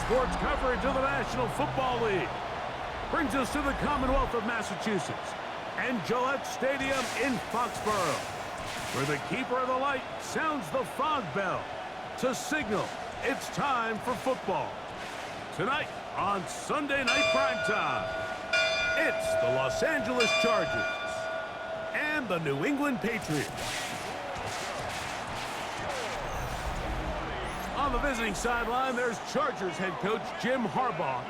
sports coverage of the National Football League. Brings us to the Commonwealth of Massachusetts and Gillette Stadium in Foxborough, where the keeper of the light sounds the fog bell to signal it's time for football. Tonight on Sunday Night Primetime, it's the Los Angeles Chargers and the New England Patriots. On the visiting sideline, there's Chargers head coach Jim Harbaugh.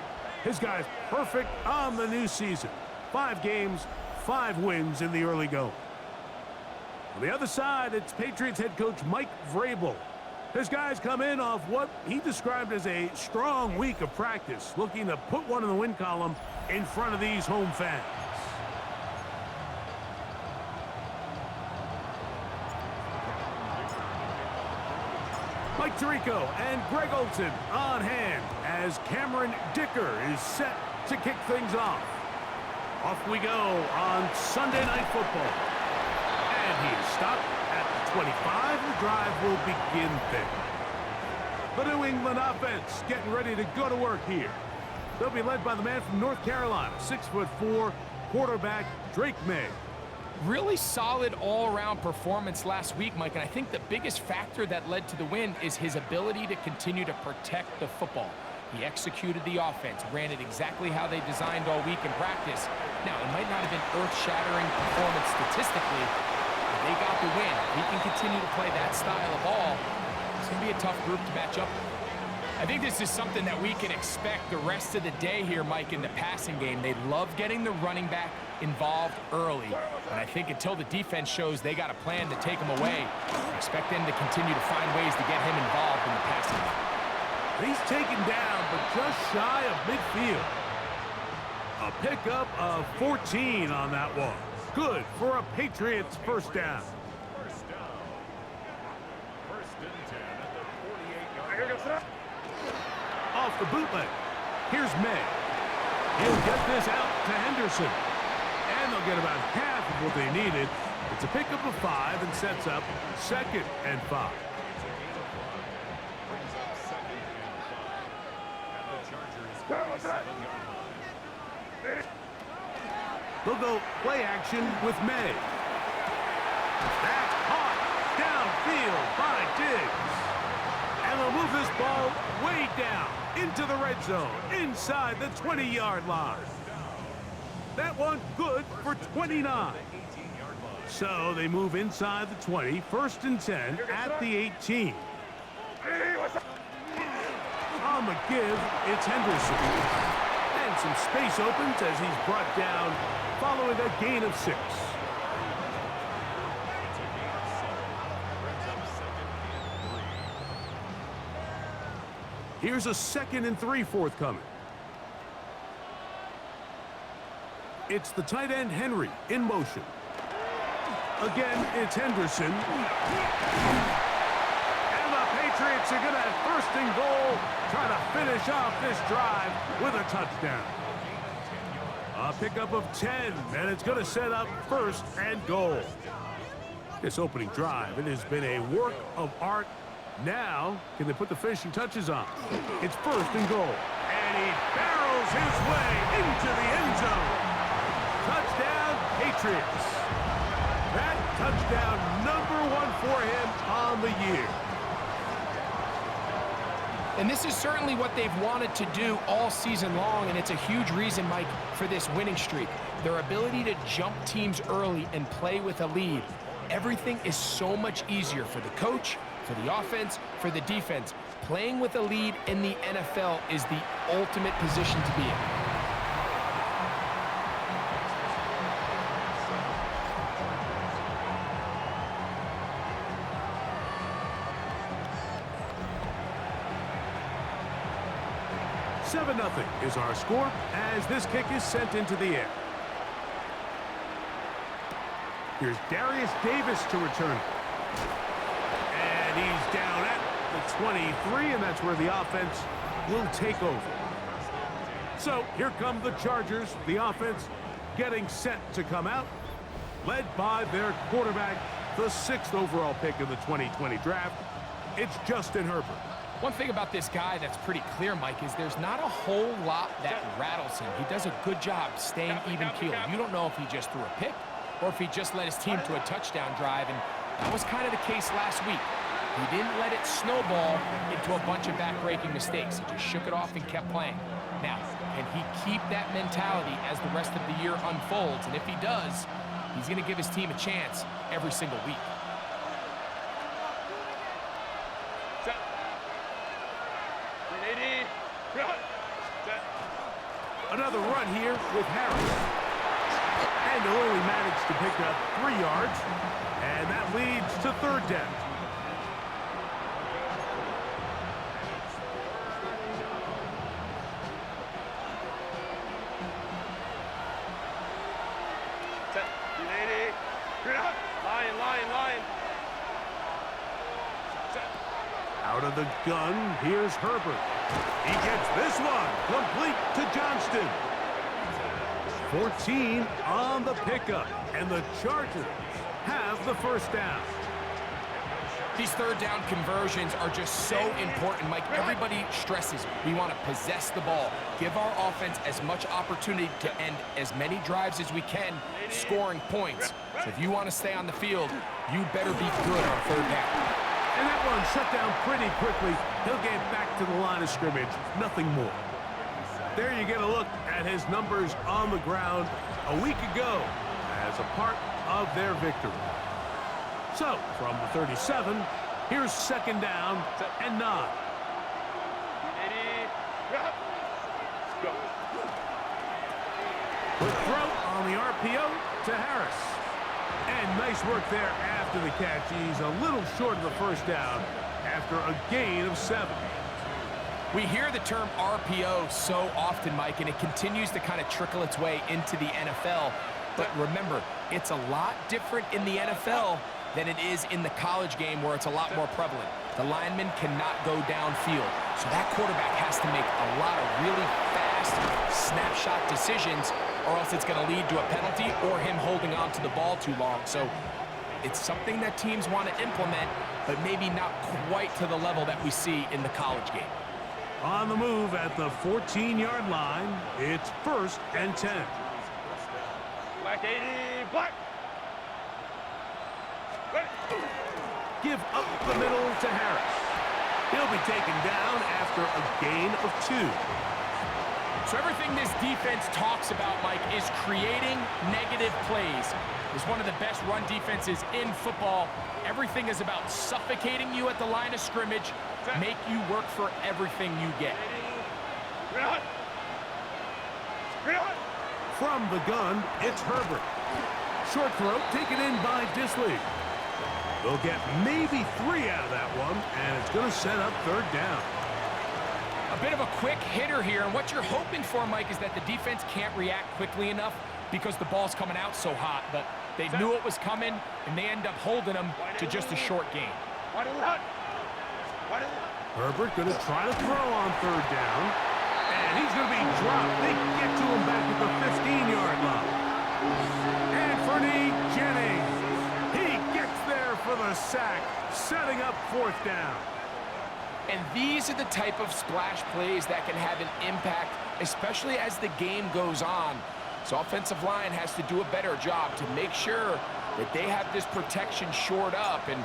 His guy's perfect on the new season. 5 games, 5 wins in the early going. On the other side, it's Patriots head coach Mike Vrabel. His guys come in off what he described as a strong week of practice, looking to put one in the win column in front of these home fans. Mike Tirico and Greg Olson on hand as Cameron Dicker is set to kick things off. Off we go on Sunday Night Football. And he is stopped at the 25. The drive will begin there. The New England offense getting ready to go to work here. They'll be led by the man from North Carolina, 6'4", quarterback Drake May. Really solid all-around performance last week, Mike, and I think the biggest factor that led to the win is his ability to continue to protect the football. He executed the offense, ran it exactly how they designed all week in practice. Now, it might not have been earth-shattering performance statistically, but they got the win. If he can continue to play that style of ball, it's going to be a tough group to match up with. I think this is something that we can expect the rest of the day here, Mike, in the passing game. They love getting the running back involved early. And I think until the defense shows they got a plan to take him away, I expect them to continue to find ways to get him involved in the passing game. He's taken down, but just shy of midfield. A pickup of 14 on that one. Good for a Patriots first down. Off the bootleg. Here's May. He'll get this out to Henderson. And they'll get about half of what they needed. It's a pickup of 5 and sets up 2nd and 5. They'll go play action with May. That's caught downfield by Diggs. And they'll move this ball way down into the red zone, inside the 20-yard line. That one good for 29. So they move inside the 20, 1st and 10 at the 18. On the give, it's Henderson. And some space opens as he's brought down following a gain of 6. Here's a 2nd and 3 forthcoming. It's the tight end Henry in motion. Again, it's Henderson. And the Patriots are going to have 1st and goal, trying to finish off this drive with a touchdown. A pickup of 10, and it's going to set up 1st and goal. This opening drive, it has been a work of art. Now, can they put the finishing touches on? It's 1st and goal. And he barrels his way into the end zone. Touchdown, Patriots. That touchdown #1 for him on the year. And this is certainly what they've wanted to do all season long, and it's a huge reason, Mike, for this winning streak. Their ability to jump teams early and play with a lead. Everything is so much easier for the coach, for the offense, for the defense. Playing with a lead in the NFL is the ultimate position to be in. Nothing is our score as this kick is sent into the air. Here's Darius Davis to return it. And he's down at the 23, and that's where the offense will take over. So here come the Chargers, the offense getting set to come out, led by their quarterback, the 6th overall pick in the 2020 draft. It's Justin Herbert. One thing about this guy that's pretty clear, Mike, is there's not a whole lot that rattles him. He does a good job staying even-keeled. You don't know if he just threw a pick or if he just led his team to a touchdown drive, and that was kind of the case last week. He didn't let it snowball into a bunch of back-breaking mistakes. He just shook it off and kept playing. Now, can he keep that mentality as the rest of the year unfolds? And if he does, he's going to give his team a chance every single week. Another run here with Harris. And he'll only manage to pick up 3 yards. And that leads to 3rd down. Line. Out of the gun, here's Herbert. He gets this one complete to Johnston. 14 on the pickup, and the Chargers have the 1st down. These 3rd down conversions are just so important, Mike. Everybody stresses we want to possess the ball, give our offense as much opportunity to end as many drives as we can, scoring points. So if you want to stay on the field, you better be good on 3rd down. And that one shut down pretty quickly. He'll get back to the line of scrimmage, nothing more. There you get a look at his numbers on the ground a week ago as a part of their victory. So, from the 37, here's 2nd down and 9. Quick throw on the RPO to Harris. And nice work there after the catch. He's a little short of the 1st down after a gain of 7. We hear the term RPO so often, Mike, and it continues to kind of trickle its way into the NFL. But remember, it's a lot different in the NFL than it is in the college game where it's a lot more prevalent. The lineman cannot go downfield. So that quarterback has to make a lot of really fast snapshot decisions, or else it's going to lead to a penalty or him holding on to the ball too long. So it's something that teams want to implement, but maybe not quite to the level that we see in the college game. On the move at the 14-yard line, it's 1st and 10. Black 80, black. Give up the middle to Harris. He'll be taken down after a gain of 2. So everything this defense talks about, Mike, is creating negative plays. It's one of the best run defenses in football. Everything is about suffocating you at the line of scrimmage, make you work for everything you get. From the gun, it's Herbert. Short throw taken in by Disley. They'll get maybe 3 out of that one, and it's going to set up 3rd down. A bit of a quick hitter here, and what you're hoping for, Mike, is that the defense can't react quickly enough because the ball's coming out so hot, but they knew it was coming, and they end up holding them to just a short gain. Herbert going to try to throw on 3rd down, and he's going to be dropped. They get to him back at the 15-yard line. Anthony Jennings, he gets there for the sack, setting up 4th down. And these are the type of splash plays that can have an impact, especially as the game goes on. So offensive line has to do a better job to make sure that they have this protection shored up and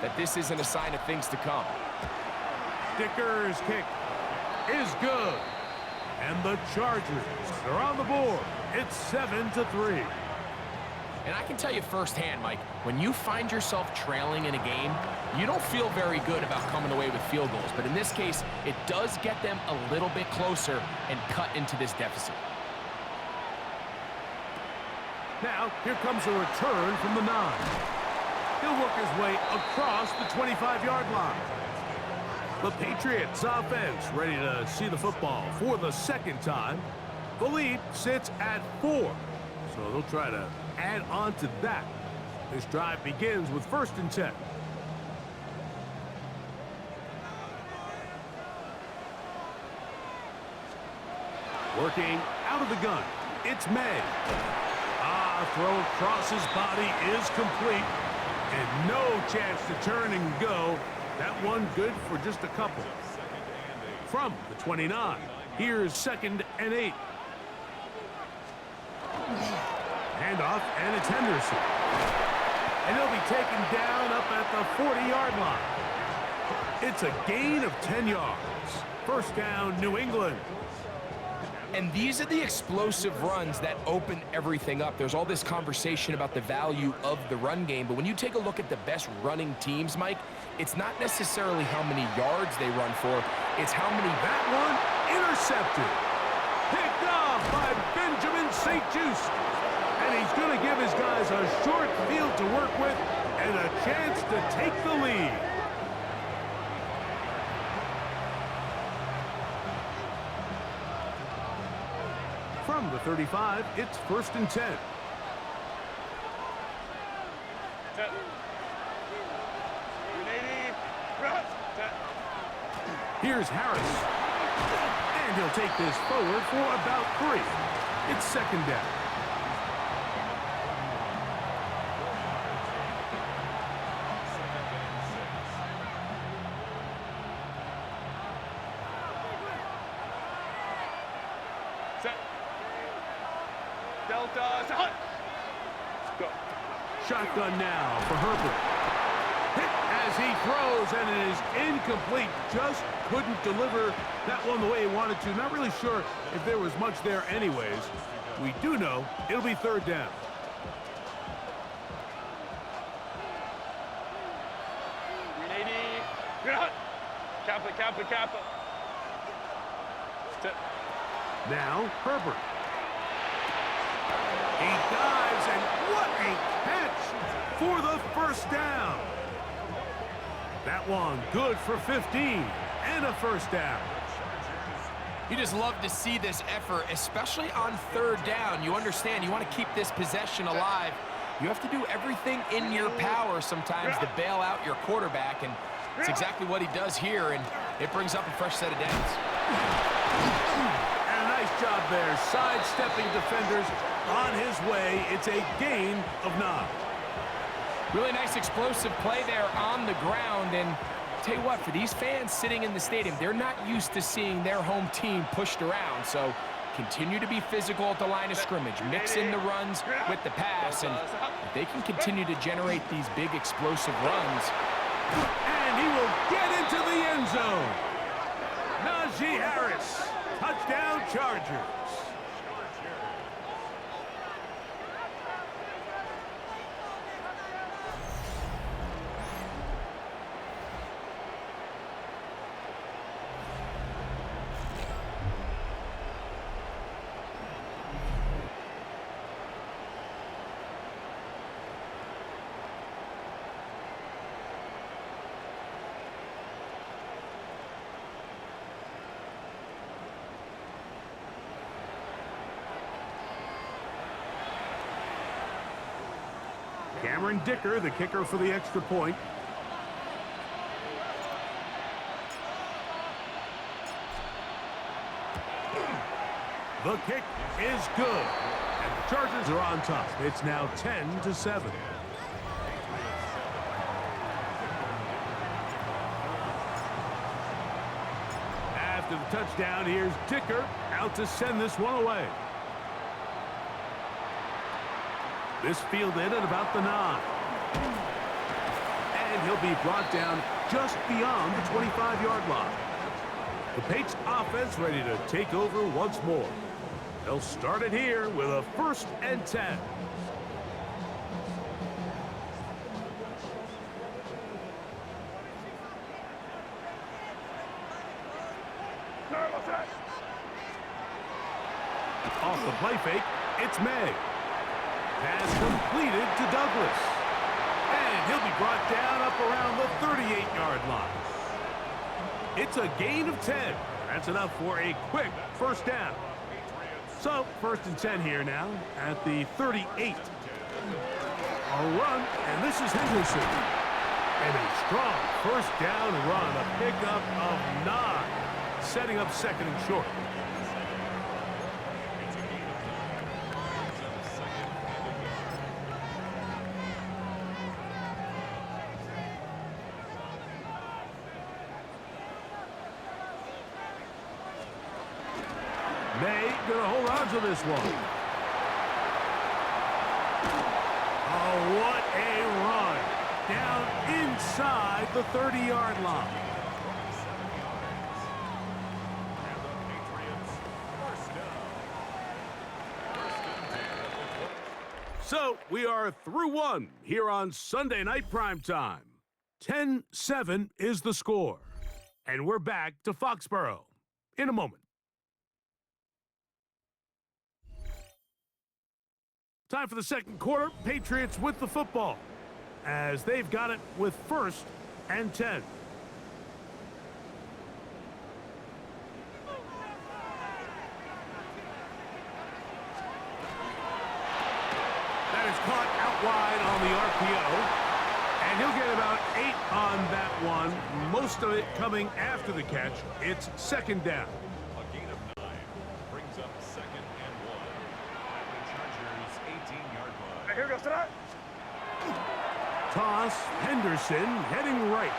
that this isn't a sign of things to come. Dicker's kick is good. And the Chargers are on the board. It's 7-3. And I can tell you firsthand, Mike, when you find yourself trailing in a game, you don't feel very good about coming away with field goals. But in this case, it does get them a little bit closer and cut into this deficit. Now, here comes a return from the 9. He'll work his way across the 25-yard line. The Patriots offense ready to see the football for the 2nd time. The lead sits at 4. So they'll try to add on to that. This drive begins with 1st and 10. Working out of the gun, it's May. Throw across his body is complete. And no chance to turn and go. That one good for just a couple. from the 29. Here's 2nd and 8. Handoff, and it's Henderson. And he'll be taken down up at the 40-yard line. It's a gain of 10 yards. First down, New England. And these are the explosive runs that open everything up. There's all this conversation about the value of the run game, but when you take a look at the best running teams, Mike, it's not necessarily how many yards they run for, it's how many... That one intercepted. Picked off by Benjamin St-Juste. And he's going to give his guys a short field to work with and a chance to take the lead. From the 35, it's 1st and 10. Here's Harris. And he'll take this forward for about 3. It's 2nd down. Delta, go. Shotgun now for Herbert. Hit as he throws, and it is incomplete. Just couldn't deliver that one the way he wanted to. Not really sure if there was much there anyways. We do know it'll be 3rd down. Kappa. Now Herbert. He dives, and what a catch for the first down. That one good for 15 and a first down. You just love to see this effort, especially on 3rd down. You understand, you want to keep this possession alive. You have to do everything in your power sometimes to bail out your quarterback, and it's exactly what he does here, and it brings up a fresh set of downs. And a nice job there, sidestepping defenders on his way. It's a gain of 9. Really nice explosive play there on the ground, and tell you what, for these fans sitting in the stadium, they're not used to seeing their home team pushed around, so continue to be physical at the line of scrimmage, mix in the runs with the pass, and if they can continue to generate these big explosive runs. And he will get into the end zone. Najee Harris, touchdown Chargers. Cameron Dicker, the kicker for the extra point. The kick is good. And the Chargers are on top. It's now 10-7. After the touchdown, here's Dicker out to send this one away. This fielded at about the 9. And he'll be brought down just beyond the 25-yard line. The Patriots offense ready to take over once more. They'll start it here with a 1st and 10. Off the play fake, it's May. Pass completed to Douglas. And he'll be brought down up around the 38-yard line. It's a gain of 10. That's enough for a quick first down. So, 1st and 10 here now at the 38. A run, and this is Henderson. And a strong first down run, a pickup of 9, setting up 2nd and short. May gonna hold on to this one. Oh, what a run. Down inside the 30-yard line. So, we are through one here on Sunday Night Primetime. 10-7 is the score. And we're back to Foxborough in a moment. Time for the second quarter. Patriots with the football as they've got it with 1st and 10. That is caught out wide on the RPO. And he'll get about 8 on that one. Most of it coming after the catch. It's 2nd down. A gain of 9 brings up 2nd and 1 at the Chargers' 18-yard line. Here goes tonight. Toss, Henderson heading right.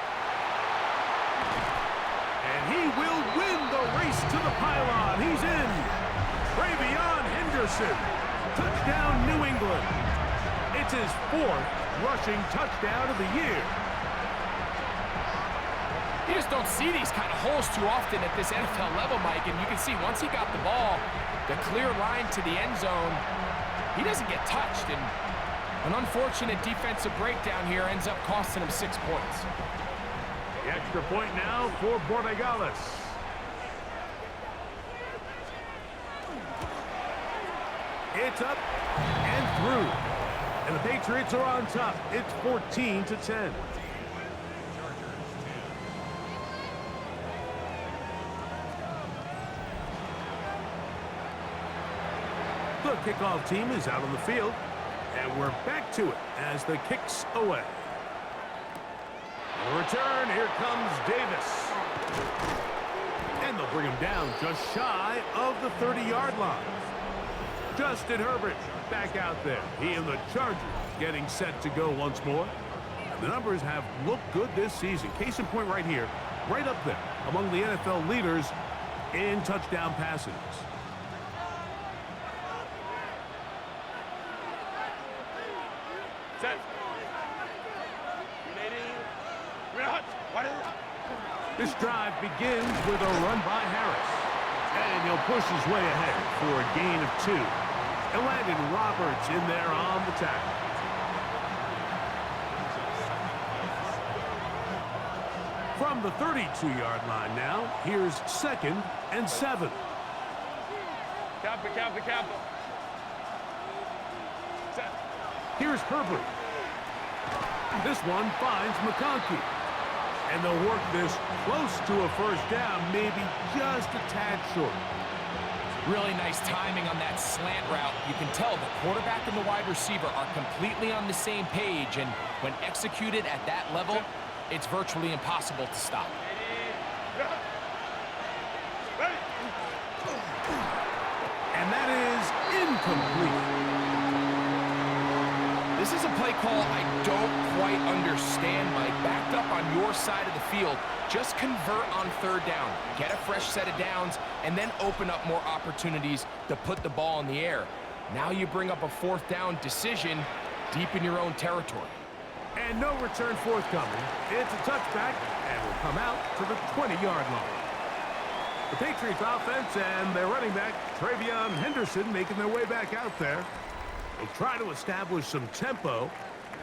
And he will win the race to the pylon. He's in. Travion Henderson. Touchdown, New England. It's his 4th rushing touchdown of the year. You just don't see these kind of holes too often at this NFL level, Mike, and you can see once he got the ball, the clear line to the end zone, he doesn't get touched, and an unfortunate defensive breakdown here ends up costing him 6 points. The extra point now for Borregales. It's up and through. And the Patriots are on top. It's 14-10. The kickoff team is out on the field. And we're back to it as the kick's away. The return, here comes Davis. And they'll bring him down just shy of the 30-yard line. Justin Herbert back out there. He and the Chargers getting set to go once more. The numbers have looked good this season. Case in point right here, right up there among the NFL leaders in touchdown passes. Set. This drive begins with a run by Harris. And he'll push his way ahead for a gain of 2. And Landon Roberts in there on the tackle. From the 32-yard line now, here's 2nd and 7. Cap it. Set. Here's Herbert. This one finds McConkey. And they'll work this close to a 1st down, maybe just a tad short. Really nice timing on that slant route. You can tell the quarterback and the wide receiver are completely on the same page, and when executed at that level, it's virtually impossible to stop. And that is incomplete. This is a play call I don't quite understand, Mike. Backed up on your side of the field, just convert on 3rd down. Get a fresh set of downs, and then open up more opportunities to put the ball in the air. Now you bring up a 4th down decision deep in your own territory. And no return forthcoming. It's a touchback, and will come out to the 20-yard line. The Patriots offense and their running back, Travion Henderson, making their way back out there. They'll try to establish some tempo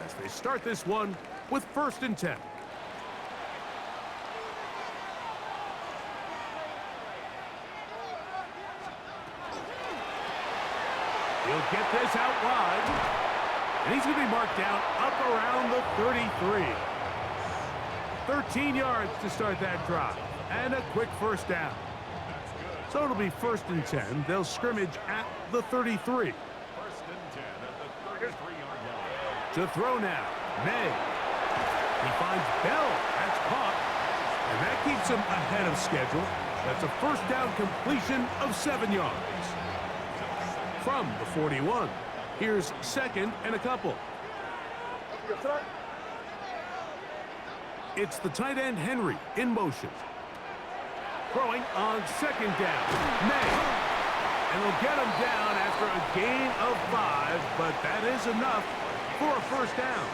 as they start this one with 1st and 10. He'll get this out wide. And he's going to be marked down up around the 33. 13 yards to start that drive. And a quick 1st down. So it'll be 1st and 10. They'll scrimmage at the 33. 1st and 10 at the 33-yard line. To throw now, May. He finds Bell. That's caught. And that keeps him ahead of schedule. That's a 1st down completion of 7 yards. From the 41, here's 2nd and a couple. It's the tight end Henry in motion. Throwing on 2nd down. May. And they'll get him down after a gain of 5, but that is enough for a first down.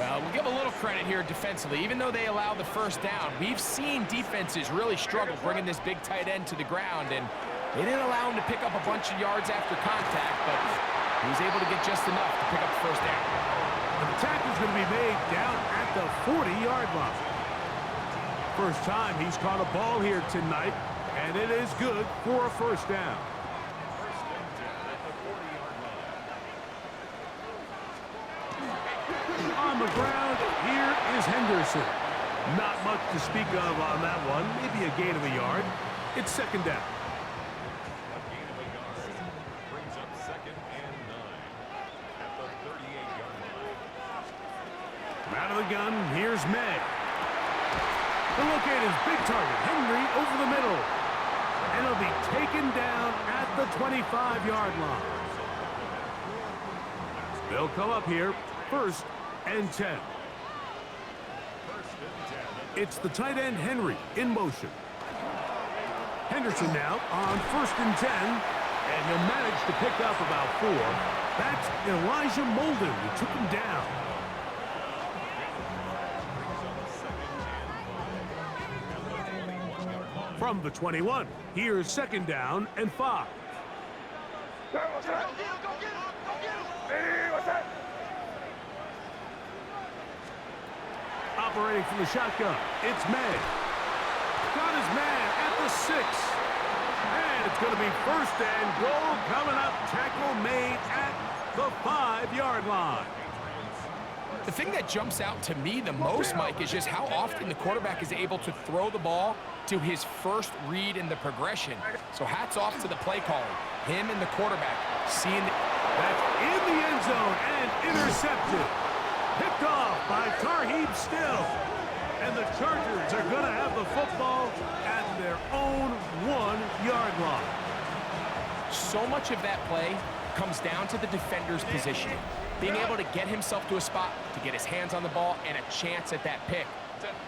We'll give a little credit here defensively. Even though they allow the first down, we've seen defenses really struggle bringing this big tight end to the ground, and they didn't allow him to pick up a bunch of yards after contact, but he was able to get just enough to pick up the first down. The tackle is going to be made down at the 40-yard line. First time he's caught a ball here tonight, and it is good for a first down. On the ground, here is Henderson. Not much to speak of on that one. Maybe a gain of a yard. It's second down. A gain of a yard brings up 2nd and 9 at the 38-yard line. Out of the gun, here's May. The look at his big target, Henry, over the middle. And he'll be taken down at the 25-yard line. They'll come up here, 1st and 10. It's the tight end, Henry, in motion. Henderson now on 1st and 10, and he'll manage to pick up about 4. That's Elijah Molden who took him down. From the 21, here's 2nd down and 5. Operating from the shotgun, it's May. Got his man at the 6. And it's going to be 1st and goal coming up. Tackle made at the 5-yard line. The thing that jumps out to me the most, Mike, is just how often the quarterback is able to throw the ball to his first read in the progression. So hats off to the play caller. Him and the quarterback seeing that's in the end zone and intercepted. Picked off by Tarheeb Still. And the Chargers are going to have the football at their own 1-yard line. So much of that play comes down to the defender's positioning. Being able to get himself to a spot, to get his hands on the ball, and a chance at that pick.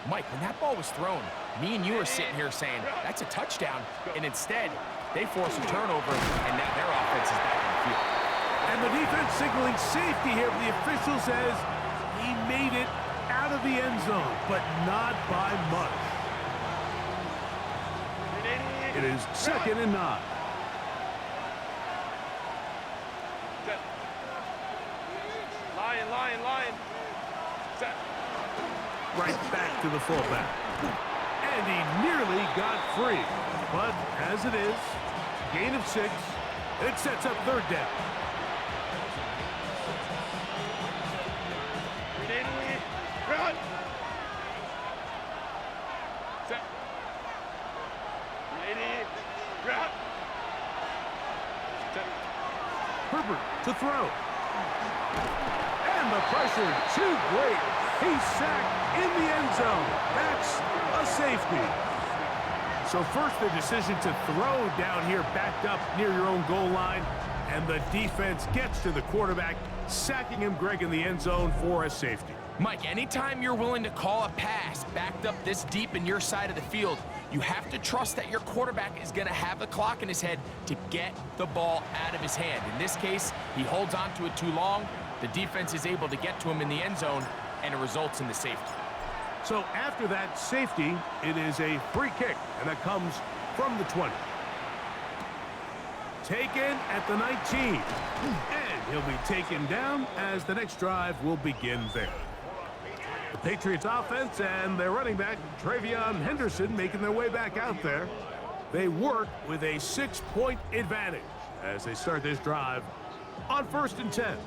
Mike, when that ball was thrown, me and you are sitting here saying, that's a touchdown. And instead, they force a turnover, and now their offense is back on the field. And the defense signaling safety here. The official says he made it out of the end zone, but not by much. It is 2nd and 9. Lion. Set. Right back to the fullback. And he nearly got free. But as it is, gain of 6. It sets up 3rd down. Run. Set. Run. Set. Herbert to throw. And the pressure too great. He's sacked in the end zone. That's a safety. So first the decision to throw down here backed up near your own goal line. And the defense gets to the quarterback, sacking him, Greg, in the end zone for a safety. Mike, anytime you're willing to call a pass backed up this deep in your side of the field, you have to trust that your quarterback is going to have the clock in his head to get the ball out of his hand. In this case, he holds on to it too long. The defense is able to get to him in the end zone, and it results in the safety. So after that safety, it is a free kick, and that comes from the 20. Taken at the 19. And he'll be taken down as the next drive will begin there. The Patriots offense and their running back, Travion Henderson, making their way back out there. They work with a 6-point advantage as they start this drive on 1st and 10.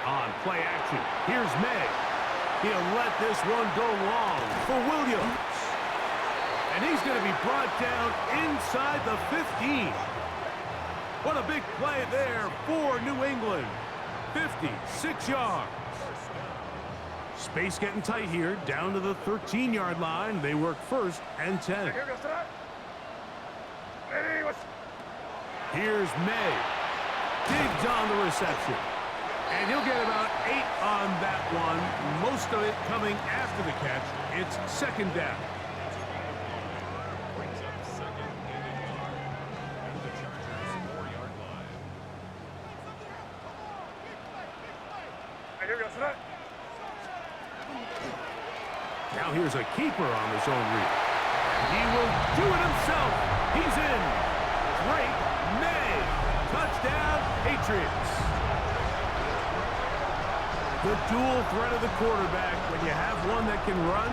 On play action, here's May. He'll let this one go long for Williams. And he's going to be brought down inside the 15. What a big play there for New England. 56 yards. Space getting tight here, down to the 13-yard line. They work 1st and 10. Here's May. Digs on the reception. And he'll get about on that one, most of it coming after the catch. It's second down. Brings up second and a yard at the Chargers' 4-yard line. Here we go. Sit. Now here's a keeper on the zone read. He will do it himself. He's in. Drake May. Touchdown, Patriots. The dual threat of the quarterback. When you have one that can run,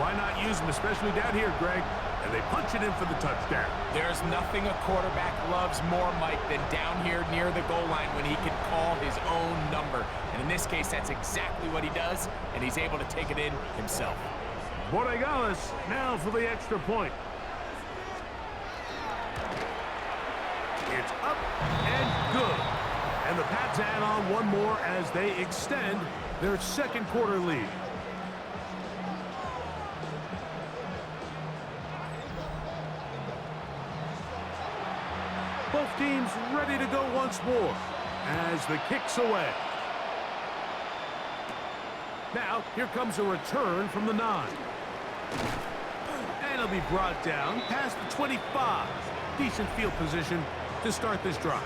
why not use him, especially down here, Greg? And they punch it in for the touchdown. There's nothing a quarterback loves more, Mike, than down here near the goal line when he can call his own number. And in this case, that's exactly what he does, and he's able to take it in himself. Borregales now for the extra point. It's up and good. And the Pats add on one more as they extend their second quarter lead. Both teams ready to go once more as the kick's away. Now, here comes a return from the 9. And it'll be brought down past the 25. Decent field position to start this drive.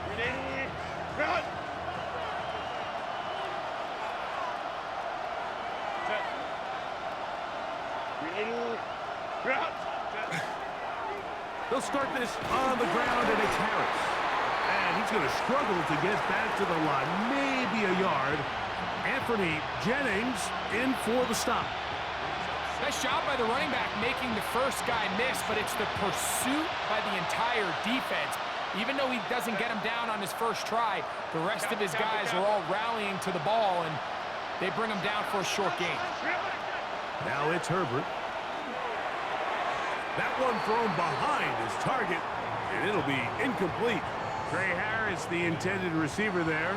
Ready. Run. Set. Ready. Run. Set. They'll start this on the ground, and it's Harris. And he's going to struggle to get back to the line, maybe a yard. Anthony Jennings in for the stop. Nice job by the running back making the first guy miss, but it's the pursuit by the entire defense. Even though he doesn't get him down on his first try, the rest of his guys are all rallying to the ball, and they bring him down for a short gain. Now it's Herbert. That one thrown behind his target, and it'll be incomplete. Trey Harris, the intended receiver there.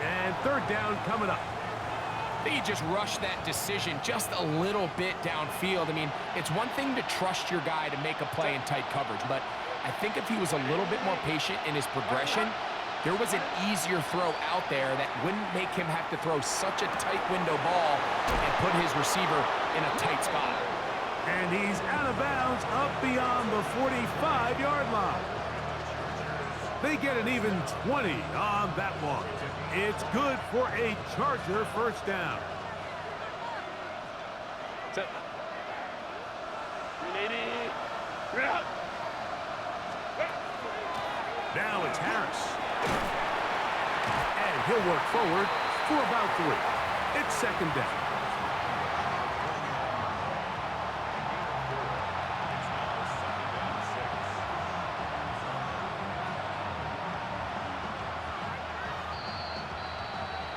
And third down coming up. I think he just rushed that decision just a little bit downfield. I mean, it's one thing to trust your guy to make a play in tight coverage, but I think if he was a little bit more patient in his progression, there was an easier throw out there that wouldn't make him have to throw such a tight window ball and put his receiver in a tight spot. And he's out of bounds up beyond the 45-yard line. They get an even 20 on that one. It's good for a Charger first down. Set. Ready. Run. Now it's Harris. And he'll work forward for about 3. It's second down.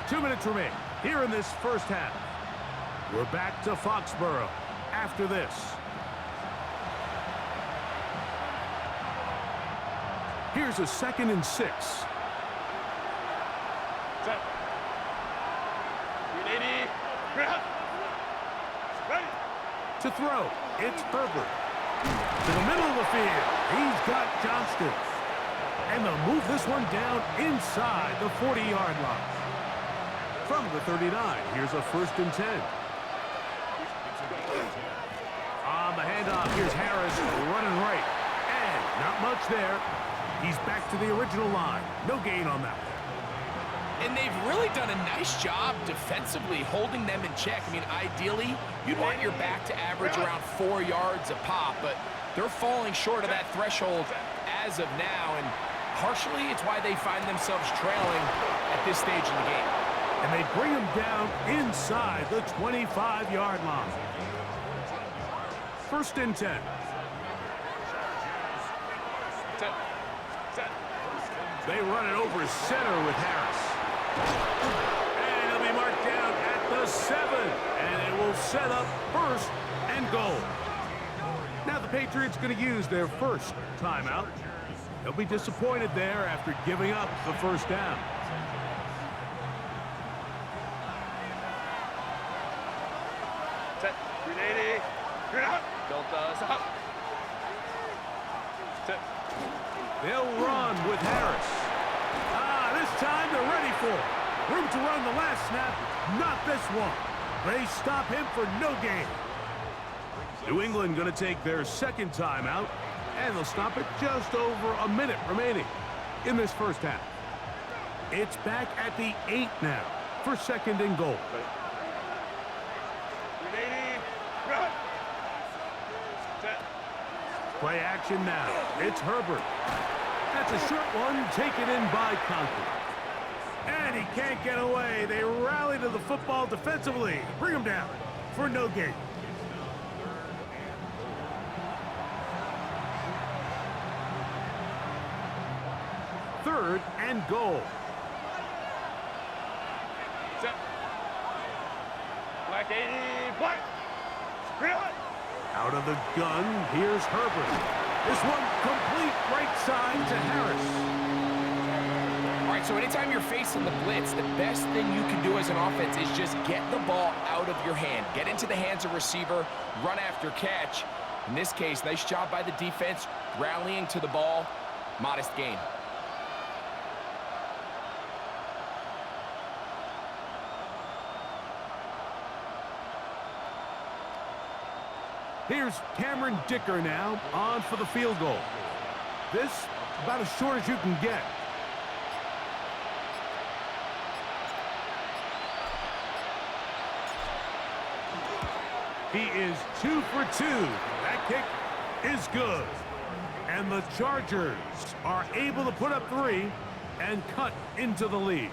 Two minutes remain here in this first half. We're back to Foxborough after this. Here's a 2nd and 6. Set. Ready. Run. Ready. To throw, it's Herbert. To the middle of the field, he's got Johnston. And they'll move this one down inside the 40-yard line. From the 39, here's a 1st and 10. On the handoff, here's Harris running right. And not much there. He's back to the original line. No gain on that one. And they've really done a nice job defensively holding them in check. I mean, ideally, you'd want your back to average around 4 yards a pop, but they're falling short of that threshold as of now, and partially it's why they find themselves trailing at this stage in the game. And they bring him down inside the 25-yard line. 1st and 10. Set. Set. They run it over center with Harris. And he'll be marked down at the 7. And it will set up 1st and goal. Now the Patriots going to use their first timeout. They'll be disappointed there after giving up the first down. Set. 380. Out. Delta. Stop. Set. They'll run with Harris. This time they're ready for it. Room to run the last snap, not this one. They stop him for no gain. New England going to take their second timeout, and they'll stop it just over a minute remaining in this first half. It's back at the 8 now for second and goal. 380. Run. Set. Play action now. It's Herbert. That's a short one taken in by Conklin. And he can't get away. They rally to the football defensively. Bring him down for no gain. Third and goal. Set. Black 80. Black. Run. Out of the gun, here's Herbert. This one complete right side to Harris. All right, so anytime you're facing the blitz, the best thing you can do as an offense is just get the ball out of your hand. Get into the hands of receiver, run after catch. In this case, nice job by the defense, rallying to the ball, modest gain. Here's Cameron Dicker now on for the field goal. This about as short as you can get. He is 2 for 2. That kick is good. And the Chargers are able to put up 3 and cut into the lead.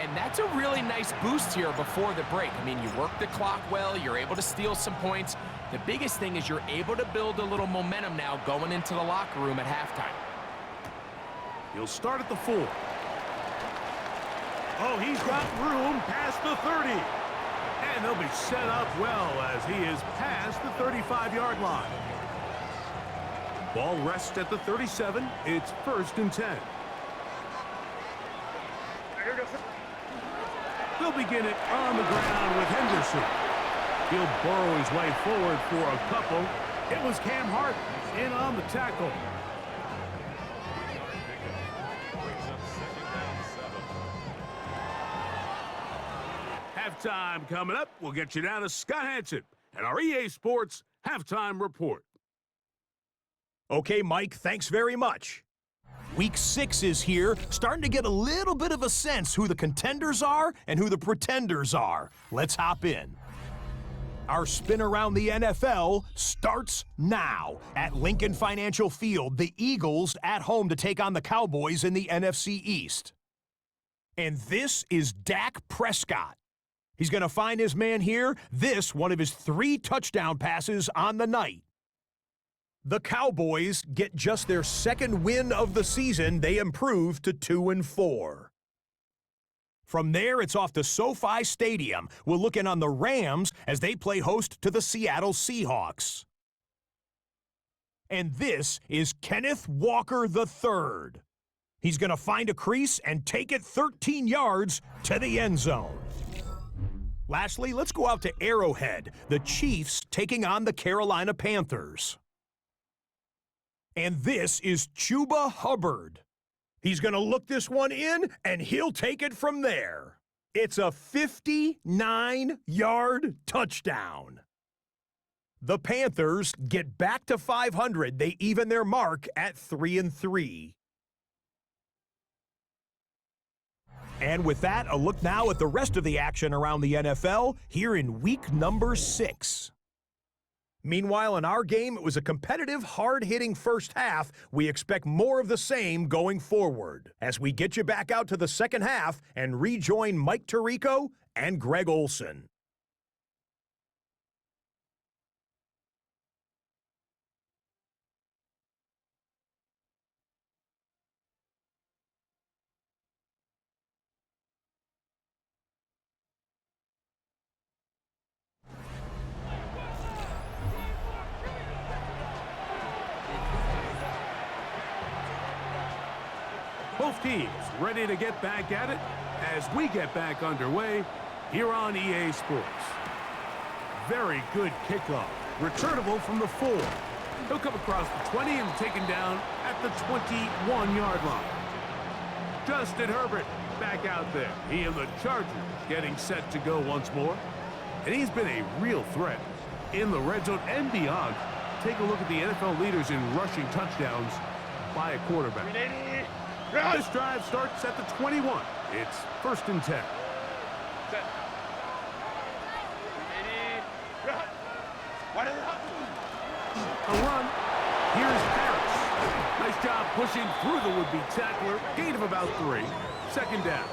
And that's a really nice boost here before the break. I mean, you work the clock well, you're able to steal some points. The biggest thing is you're able to build a little momentum now going into the locker room at halftime. He'll start at the 4. Oh, he's got room past the 30. And they'll be set up well as he is past the 35-yard line. Ball rests at the 37. It's 1st and 10. They'll begin it on the ground with Henderson. He'll burrow his way forward for a couple. It was Cam Hart in on the tackle. Halftime coming up. We'll get you down to Scott Hansen and our EA Sports Halftime Report. Okay, Mike, thanks very much. Week 6 is here, starting to get a little bit of a sense who the contenders are and who the pretenders are. Let's hop in. Our spin around the NFL starts now. At Lincoln Financial Field, the Eagles at home to take on the Cowboys in the NFC East. And this is Dak Prescott. He's going to find his man here. This, one of his 3 touchdown passes on the night. The Cowboys get just their 2nd win of the season. They improve to 2-4. From there, it's off to SoFi Stadium. We'll look in on the Rams as they play host to the Seattle Seahawks. And this is Kenneth Walker III. He's going to find a crease and take it 13 yards to the end zone. Lastly, let's go out to Arrowhead. The Chiefs taking on the Carolina Panthers. And this is Chuba Hubbard. He's going to look this one in, and he'll take it from there. It's a 59-yard touchdown. The Panthers get back to 500. They even their mark at 3-3. And with that, a look now at the rest of the action around the NFL here in week number 6. Meanwhile, in our game, it was a competitive, hard-hitting first half. We expect more of the same going forward as we get you back out to the second half and rejoin Mike Tirico and Greg Olson. Both teams ready to get back at it as we get back underway here on EA Sports. very good kickoff. Returnable from the 4. He'll come across the 20 and taken down at the 21-yard line. Justin Herbert back out there. He and the Chargers getting set to go once more. And he's been a real threat in the red zone and beyond. Take a look at the NFL leaders in rushing touchdowns by a quarterback. This drive starts at the 21. It's 1st and 10. A run. Here's Harris. Nice job pushing through the would-be tackler. Gain of about 3. 2nd down.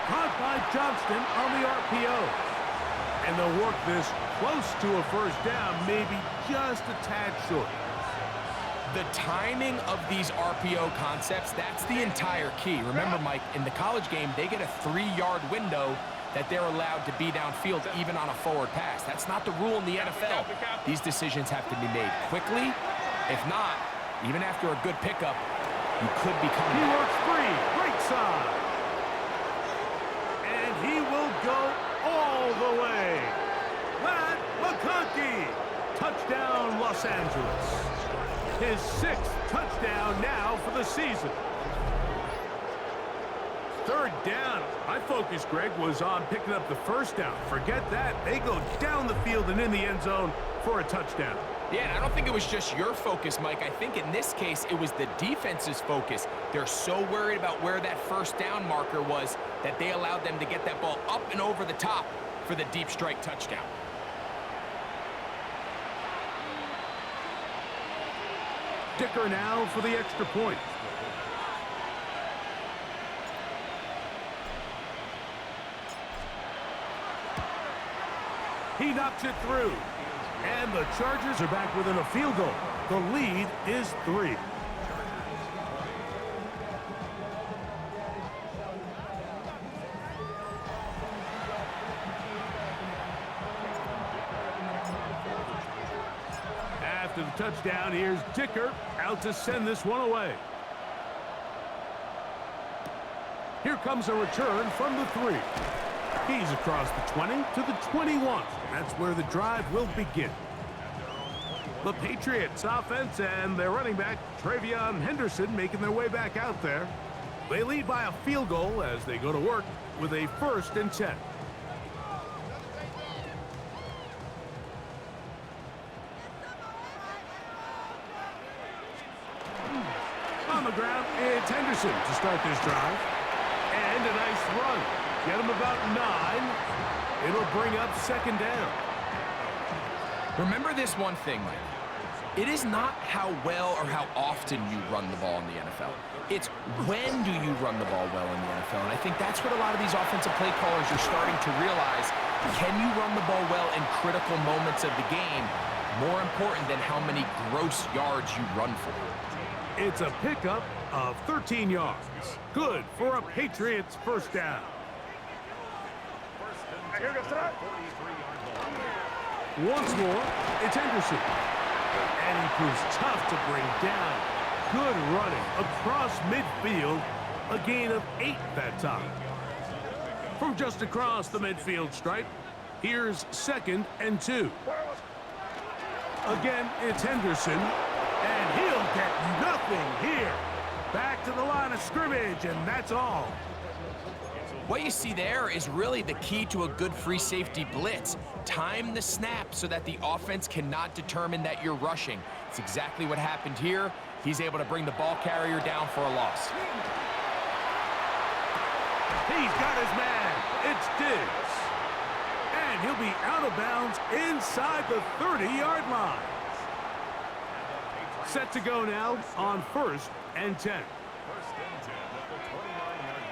Caught by Johnston on the RPO. And they'll work this close to a 1st down, maybe just a tad short. The timing of these RPO concepts, that's the entire key. Remember, Mike, in the college game, they get a 3-yard window that they're allowed to be downfield even on a forward pass. That's not the rule in the NFL. These decisions have to be made quickly. If not, even after a good pickup, you could be coming He back. works free, right side. And he will go all the way. Matt McConkey, touchdown Los Angeles. His 6th touchdown now for the season. 3rd down. My focus, Greg, was on picking up the 1st down. Forget that. They go down the field and in the end zone for a touchdown. Yeah, and I don't think it was just your focus, Mike. I think in this case, it was the defense's focus. They're so worried about where that 1st down marker was that they allowed them to get that ball up and over the top for the deep strike touchdown. Dicker now for the extra point. He knocks it through. And the Chargers are back within a field goal. The lead is 3. After the touchdown, here's Dicker out to send this one away. Here comes a return from the 3. He's across the 20 to the 21. That's where the drive will begin. The Patriots offense and their running back, Travion Henderson, making their way back out there. They lead by a field goal as they go to work with a 1st and 10. On the ground, it's Henderson to start this drive. And a nice run. Get him about 9. It'll bring up 2nd down. Remember this one thing, Mike. It is not how well or how often you run the ball in the NFL. It's when do you run the ball well in the NFL. And I think that's what a lot of these offensive play callers are starting to realize. Can you run the ball well in critical moments of the game? More important than how many gross yards you run for. It's a pickup of 13 yards. Good for a Patriots 1st down. Once more, it's Henderson. And he proves tough to bring down. Good running across midfield. A gain of 8 that time. From just across the midfield stripe, here's 2nd and 2. Again, it's Henderson. And he'll get nothing here. Back to the line of scrimmage, and that's all. What you see there is really the key to a good free safety blitz. Time the snap so that the offense cannot determine that you're rushing. It's exactly what happened here. He's able to bring the ball carrier down for a loss. He's got his man. It's Diggs. And he'll be out of bounds inside the 30-yard line. Set to go now on 1st and 10. 1st and 10 at the 29-yard line.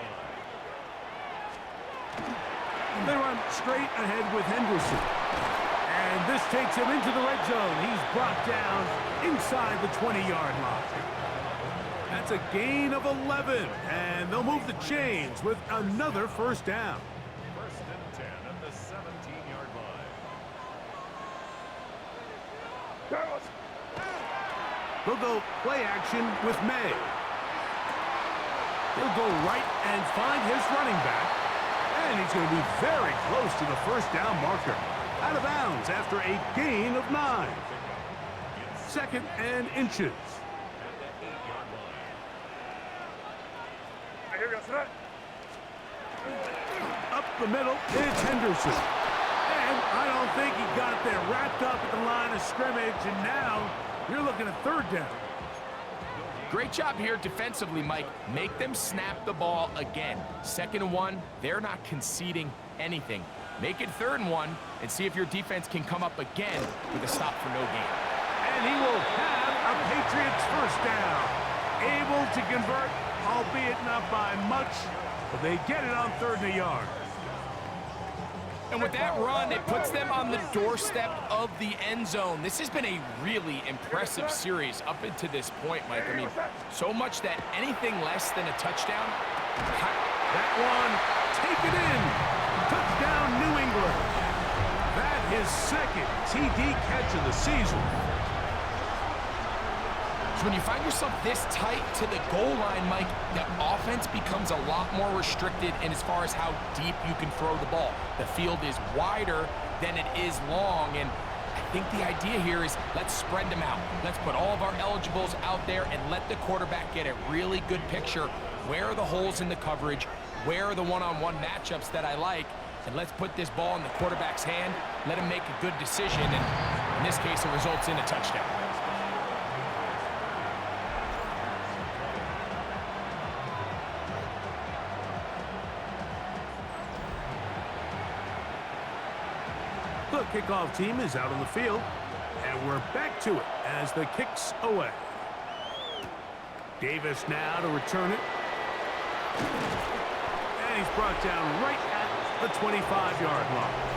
They run straight ahead with Henderson. And this takes him into the red zone. He's brought down inside the 20-yard line. That's That's a gain of 11, and they'll move the chains with another first down. First and 10 at the 17-yard line. They'll go play action with May. He'll go right and find his running back, and he's going to be very close to the first down marker. Out of bounds after a gain of 9. Second and inches. Here we go, Sonat. Up the middle, it's Henderson. And I don't think he got there, wrapped up at the line of scrimmage, and now you're looking at third down. Great job here defensively, Mike. Make them snap the ball again. 2nd and 1, they're not conceding anything. Make it 3rd and 1 and see if your defense can come up again with a stop for no gain. And he will have a Patriots first down. Able to convert, albeit not by much, but they get it on 3rd and a yard. And with that run, it puts them on the doorstep of the end zone. This has been a really impressive series up into this point, Mike. I mean, so much that anything less than a touchdown. That one, take it in. Touchdown, New England. That his 2nd TD catch of the season. So when you find yourself this tight to the goal line, Mike, the offense becomes a lot more restricted in as far as how deep you can throw the ball. The field is wider than it is long, and I think the idea here is let's spread them out. Let's put all of our eligibles out there and let the quarterback get a really good picture. Where are the holes in the coverage? Where are the one-on-one matchups that I like? And let's put this ball in the quarterback's hand, let him make a good decision, and in this case, it results in a touchdown. The kickoff team is out on the field, and we're back to it as the kick's away. Davis now to return it. And he's brought down right at the 25-yard line.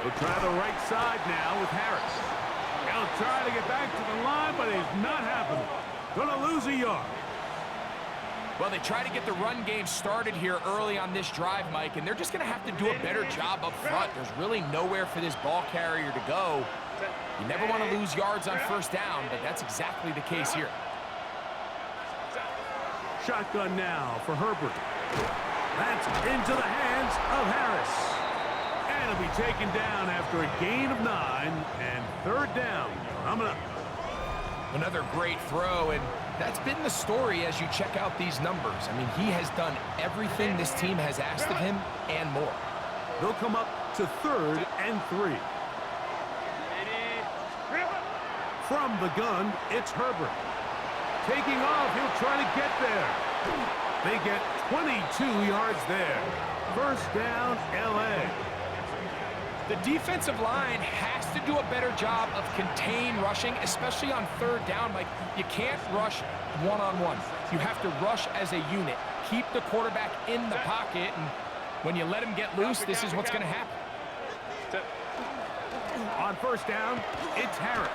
He'll try the right side now with Harris. He'll try to get back to the line, but it's not happening. Gonna lose a yard. Well, they try to get the run game started here early on this drive, Mike, and they're just going to have to do a better job up front. There's really nowhere for this ball carrier to go. You never want to lose yards on first down, but that's exactly the case here. Shotgun now for Herbert. That's into the hands of Harris. And it'll be taken down after a gain of 9 and 3rd down. Coming up. Another great throw, and that's been the story as you check out these numbers. I mean, he has done everything this team has asked of him and more. They'll come up to 3rd and 3. From the gun, it's Herbert. Taking off, he'll try to get there. They get 22 yards there. First down, LA. The defensive line has to do a better job of contain rushing, especially on 3rd down. Like, you can't rush one-on-one. You have to rush as a unit. Keep the quarterback in the pocket, and when you let him get loose, this is what's going to happen. On first down, it's Harris.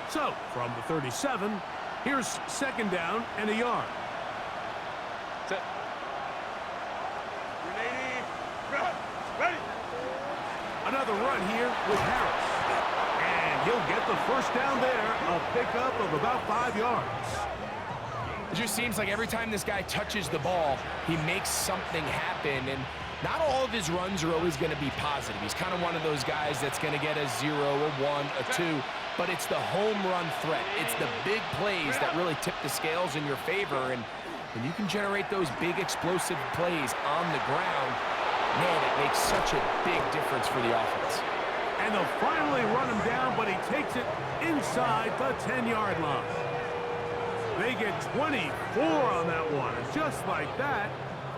So, from the 37, here's 2nd down and a yard. Set. Ready. Another run here with Harris. And he'll get the first down there, a pickup of about 5 yards. It just seems like every time this guy touches the ball, he makes something happen, and not all of his runs are always going to be positive. He's kind of one of those guys that's going to get a 0, a 1, a 2, but it's the home run threat. It's the big plays that really tip the scales in your favor, and when you can generate those big explosive plays on the ground, man, it makes such a big difference for the offense. And they'll finally run him down, but he takes it inside the 10-yard line. They get 24 on that one. And just like that,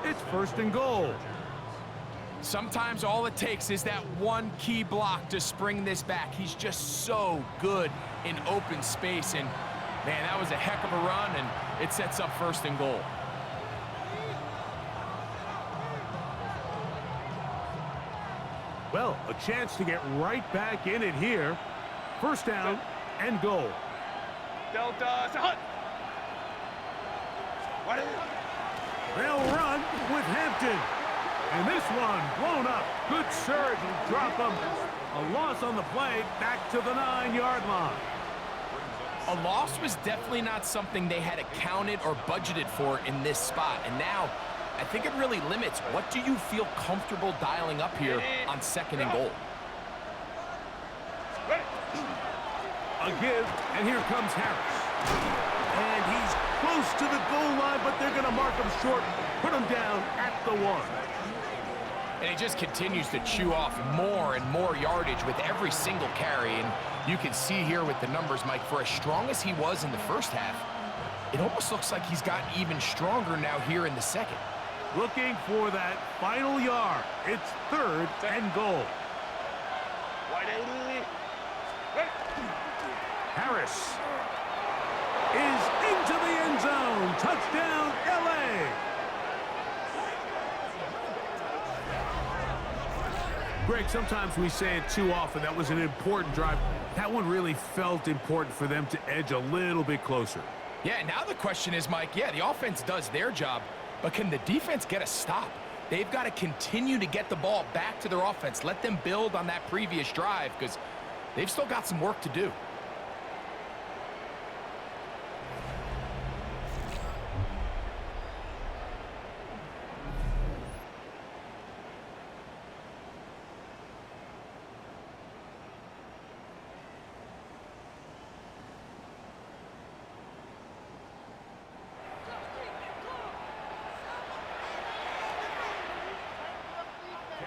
it's first and goal. Sometimes all it takes is that one key block to spring this back. He's just so good in open space. And, man, that was a heck of a run, and it sets up first and goal. Well, a chance to get right back in it here. First down and goal. Delta, hut. They'll run with Hampton. And this one blown up. Good surge and drop them. A loss on the play, back to the 9-yard line. A loss was definitely not something they had accounted or budgeted for in this spot. And now, I think it really limits what do you feel comfortable dialing up here on second and goal. A give, and here comes Harris. And he's close to the goal line, but they're going to mark him short, put him down at the 1. And he just continues to chew off more and more yardage with every single carry. And you can see here with the numbers, Mike, for as strong as he was in the first half, it almost looks like he's gotten even stronger now here in the second. Looking for that final yard. It's third and goal. Harris is into the end zone. Touchdown, L.A. Greg, sometimes we say it too often. That was an important drive. That one really felt important for them to edge a little bit closer. Yeah, now the question is, Mike, yeah, the offense does their job, but can the defense get a stop? They've got to continue to get the ball back to their offense. Let them build on that previous drive because they've still got some work to do.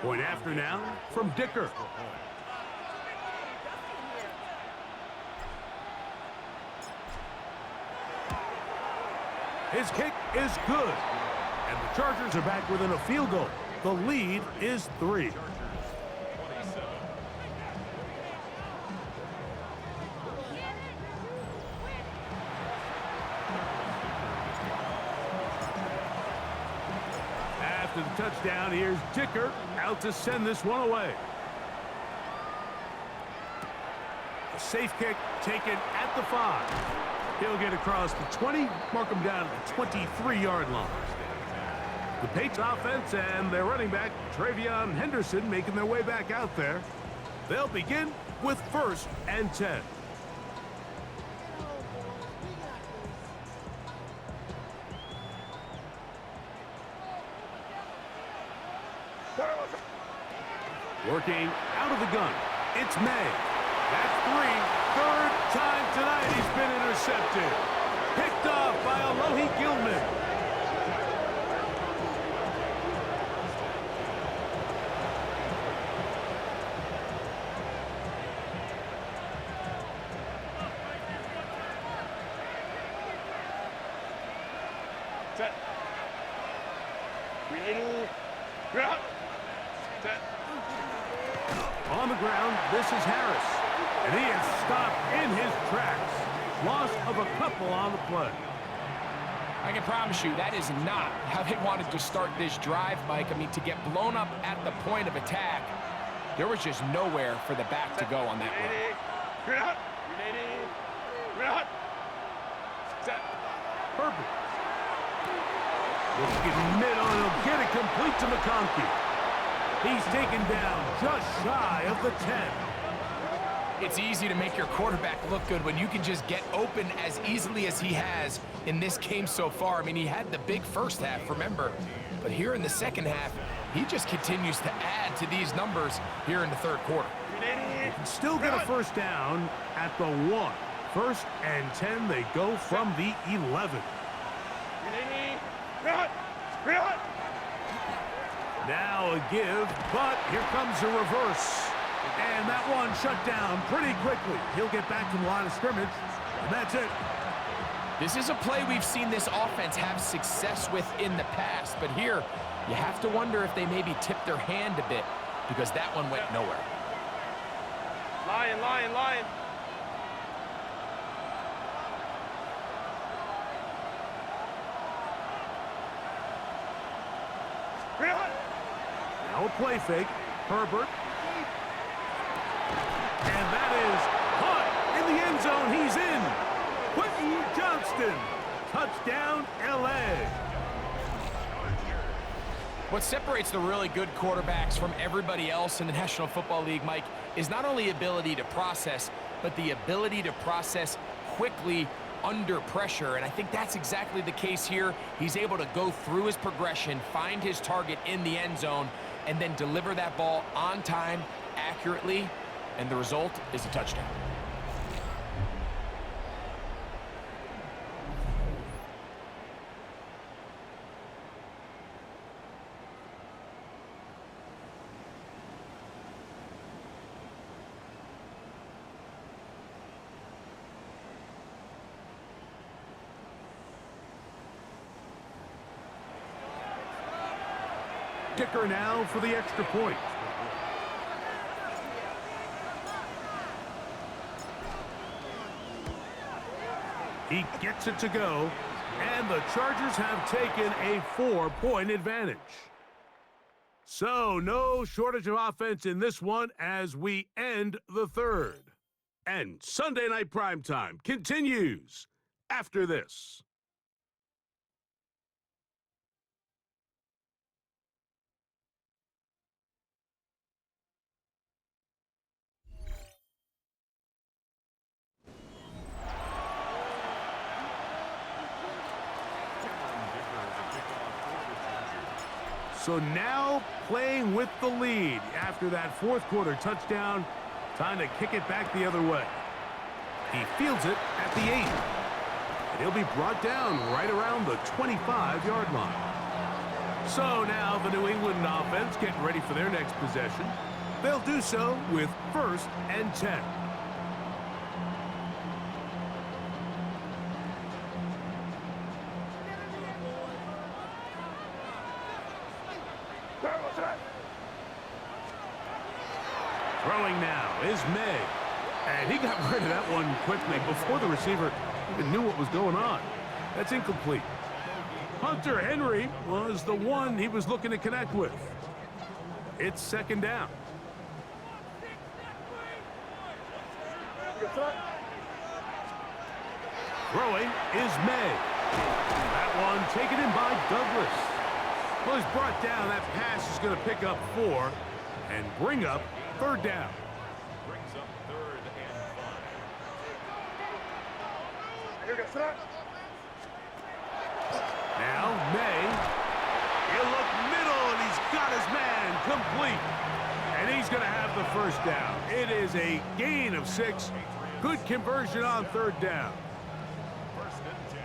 Point after now from Dicker. His kick is good. And the Chargers are back within a field goal. The lead is 3. After the touchdown, here's Dicker out to send this one away. A safe kick taken at the 5. He'll get across the 20, mark him down at the 23-yard line. The Patriots offense and their running back, Travion Henderson, making their way back out there. They'll begin with first and 10. Working out of the gun, it's May. That's 3. Third time tonight he's been intercepted. Picked off by Alohi Gilman. Set. Ready. Set. On the ground, this is Harris. And he is stopped in his tracks. Loss of a couple on the play. I can promise you that is not how they wanted to start this drive, Mike. I mean, to get blown up at the point of attack, there was just nowhere for the back to go on that run. Set. Perfect. Looking mid on, he'll get it complete to McConkey. He's taken down just shy of the 10. It's easy to make your quarterback look good when you can just get open as easily as he has in this game so far. I mean, he had the big first half, remember. But here in the second half, he just continues to add to these numbers here in the third quarter. They can still get a first down at the 1. First and 10, they go from the 11. Now a give, but here comes a reverse. And that one shut down pretty quickly. He'll get back to the line of scrimmage, and that's it. This is a play we've seen this offense have success with in the past, but here you have to wonder if they maybe tipped their hand a bit because that one went nowhere. Lion, lion, lion. Now a play fake. Herbert. And that is caught in the end zone. He's in. Quentin Johnston. Touchdown, L.A. What separates the really good quarterbacks from everybody else in the National Football League, Mike, is not only ability to process, but the ability to process quickly under pressure, and I think that's exactly the case here. He's able to go through his progression, find his target in the end zone, and then deliver that ball on time, accurately, and the result is a touchdown. Kicker now for the extra point. He gets it to go, and the Chargers have taken a 4-point advantage. So no shortage of offense in this one as we end the third. And Sunday Night Primetime continues after this. So now playing with the lead after that fourth quarter touchdown. Time to kick it back the other way. He fields it at the 8. And he'll be brought down right around the 25-yard line. So now the New England offense getting ready for their next possession. They'll do so with 1st and 10. Throwing now is May. And he got rid of that one quickly before the receiver even knew what was going on. That's incomplete. Hunter Henry was the one he was looking to connect with. It's 2nd down. Throwing is May. That one taken in by Douglas. Well, he's brought down. That pass is going to pick up 4 and bring up 3rd down. Brings up 3rd and 5. Now May. He'll look middle, and he's got his man complete. And he's going to have the 1st down. It is a gain of 6. Good conversion on 3rd down.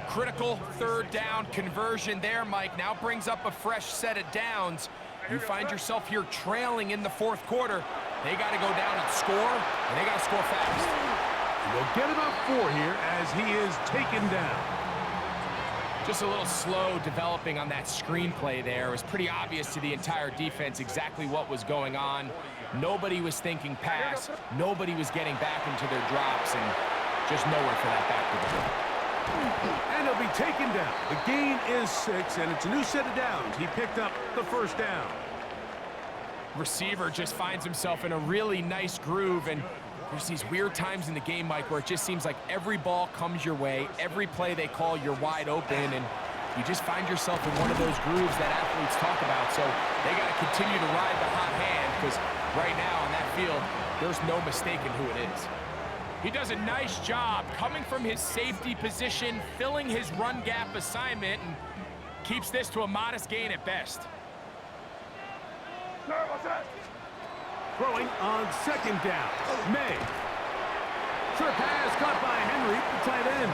Critical 3rd down conversion there, Mike. Now brings up a fresh set of downs. You find yourself here trailing in the 4th quarter. They got to go down and score, and they got to score fast. And they'll get about 4 here as he is taken down. Just a little slow developing on that screenplay there. It was pretty obvious to the entire defense exactly what was going on. Nobody was thinking pass. Nobody was getting back into their drops, and just nowhere for that back to go. And he'll be taken down. The gain is 6, and it's a new set of downs. He picked up the 1st down. Receiver just finds himself in a really nice groove, and there's these weird times in the game, Mike, where it just seems like every ball comes your way, every play they call, you're wide open, and you just find yourself in one of those grooves that athletes talk about. So they got to continue to ride the hot hand, because right now on that field, there's no mistaking who it is. He does a nice job coming from his safety position, filling his run gap assignment, and keeps this to a modest gain at best. Throwing on 2nd down. May. Short pass caught by Henry, the tight end.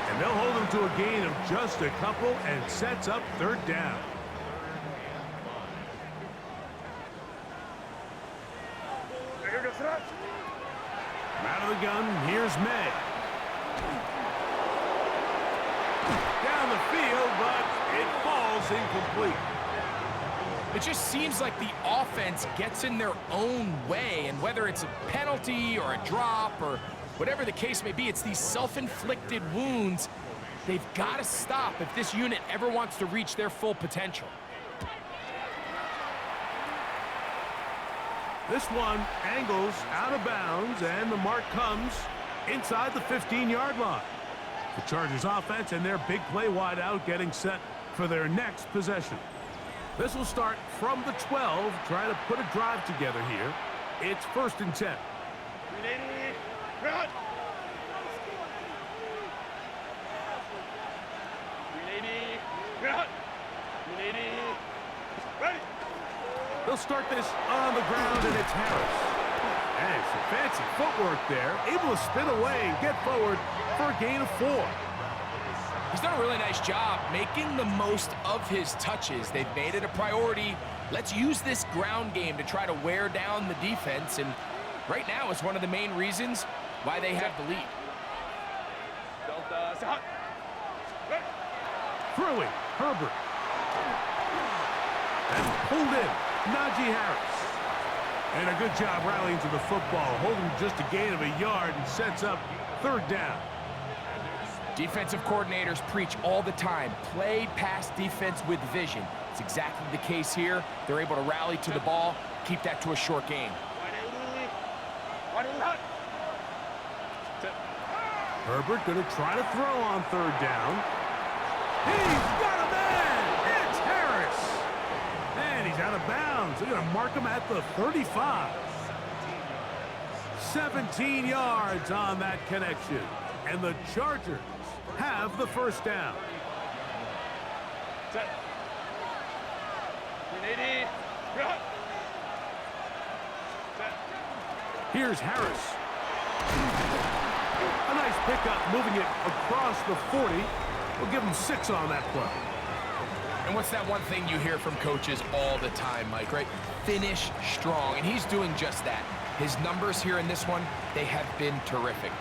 And they'll hold him to a gain of just a couple and sets up 3rd down. gun. Here's May. Down the field, but it falls incomplete. It just seems like the offense gets in their own way, and whether it's a penalty or a drop or whatever the case may be, it's these self-inflicted wounds they've got to stop if this unit ever wants to reach their full potential. This one angles out of bounds, and the mark comes inside the 15-yard line. The Chargers offense and their big play wideout getting set for their next possession. This will start from the 12, try to put a drive together here. It's 1st and 10. 380, ready. They'll start this on the ground, and it's Harris. And some fancy footwork there, able to spin away and get forward for a gain of 4. He's done a really nice job making the most of his touches. They've made it a priority. Let's use this ground game to try to wear down the defense, and right now it's one of the main reasons why they have the lead. Delta, set. Ready. Throwing, Herbert. And pulled in, Najee Harris. And a good job rallying to the football, holding just a gain of a yard and sets up 3rd down. Defensive coordinators preach all the time, play pass defense with vision. It's exactly the case here. They're able to rally to the ball, keep that to a short game. Herbert going to try to throw on 3rd down. He's got a man! It's Harris! And he's out of bounds. They're going to mark him at the 35. 17 yards on that connection. And the Chargers have the 1st down. Set. 380, set. Here's Harris. A nice pickup, moving it across the 40. We'll give him 6 on that play. And what's that one thing you hear from coaches all the time, Mike, right? Finish strong, and he's doing just that. His numbers here in this one, they have been terrific.